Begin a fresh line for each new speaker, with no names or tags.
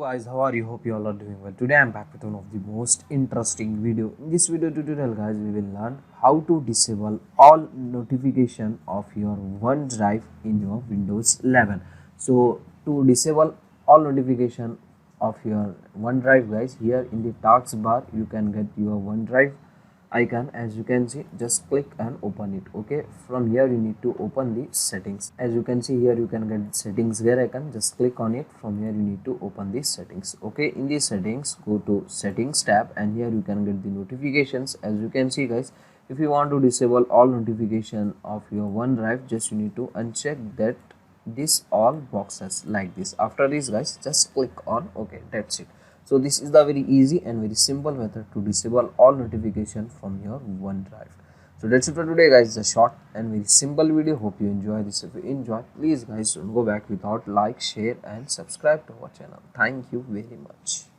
guys, how are you? Hope you all are doing well. Today I'm back with one of the most interesting video. In this video tutorial guys, we will learn how to disable all notification of your OneDrive in your Windows 11. So to disable all notification of your OneDrive guys, here in the task bar you can get your OneDrive icon. As you can see, just click and open it. Okay, from here you need to open the settings. As you can see here, you can get the settings gear icon. Just click on it. From here you need to open the settings. Okay, in the settings, go to settings tab, and here you can get the notifications. As you can see guys, if you want to disable all notification of your OneDrive, just you need to uncheck that this all boxes like this. After this guys, just click on OK. That's it. So this is the very easy and very simple method to disable all notification from your OneDrive. So that's it for today guys. The short and very simple video. Hope you enjoy this. If you enjoy, please guys don't go back without like, share and subscribe to our channel. Thank you very much.